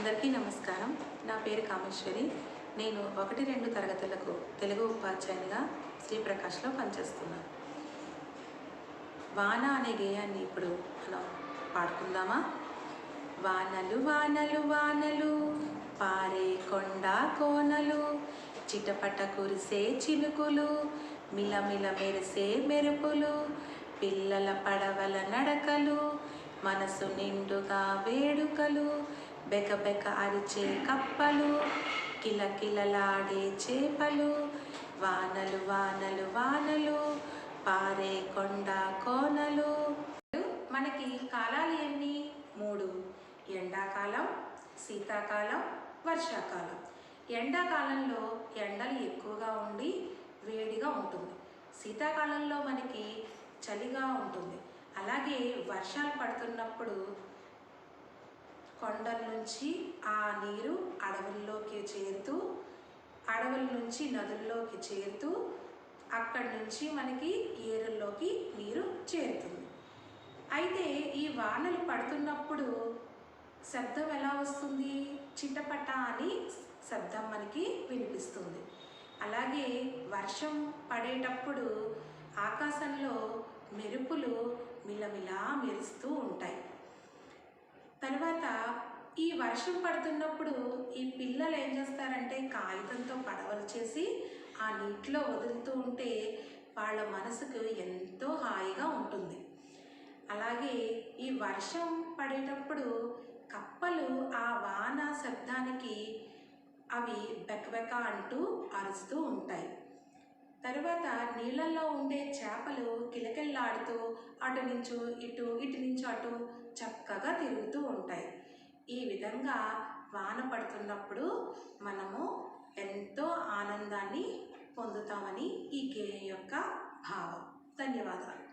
అందరికీ నమస్కారం. నా పేరు కామేశ్వరి. నేను 1-2 తరగతులకు తెలుగు ఉపాధ్యాయునిగా శ్రీప్రకాష్లో పనిచేస్తున్నాను. వాన అనే గేయాన్ని ఇప్పుడు మనం పాడుకుందామా? వానలు వానలు వానలు పారే కొండ కోనలు, చిటపట కురిసే చినుకులు, మిలమిల మెరిసే మెరుపులు, పిల్లల పడవల నడకలు, మనసు నిండుగా వేడుకలు, బెకబెక అరిచే కప్పలు, కిలకిలలాడే చేపలు, వానలు వానలు వానలు పారే కొండ కోనలు. మనకి కాలాలు ఎన్ని? 3. ఎండాకాలం, శీతాకాలం, వర్షాకాలం. ఎండాకాలంలో ఎండలు ఎక్కువగా ఉండి వేడిగా ఉంటుంది. శీతాకాలంలో మనకి చలిగా ఉంటుంది. అలాగే వర్షాలు పడుతున్నప్పుడు కొండల నుంచి ఆ నీరు అడవుల్లోకి చేరుతూ, అడవుల నుంచి నదుల్లోకి చేరుతూ, అక్కడి నుంచి మనకి ఏరుల్లోకి నీరు చేరుతుంది. అయితే ఈ వానలు పడుతున్నప్పుడు శబ్దం ఎలా వస్తుంది? చిటపట అని శబ్దం మనకి వినిపిస్తుంది. అలాగే వర్షం పడేటప్పుడు ఆకాశంలో మెరుపులు మిలమిలా మెరుస్తూ ఉంటాయి. తర్వాత ఈ వర్షం పడుతున్నప్పుడు ఈ పిల్లలు ఏం చేస్తారంటే కాగితంతో పడవలు చేసి ఆ నీటిలో వదులుతూ ఉంటే వాళ్ళ మనసుకు ఎంతో హాయిగా ఉంటుంది. అలాగే ఈ వర్షం పడేటప్పుడు కప్పలు ఆ వాన శబ్దానికి అవి బెకబెక అంటూ అరుస్తూ ఉంటాయి. తరువాత నీళ్ళల్లో ఉండే చేపలు కిలకిల్లాడుతూ అటు నుంచి ఇటు, ఇటు నుంచి అటు చక్కగా తిరుగుతూ ఉంటాయి. ఈ విధంగా వాన పడుతున్నప్పుడు మనము ఎంతో ఆనందాన్ని పొందుతామని ఈ గేయం యొక్క భావం. ధన్యవాదాలు.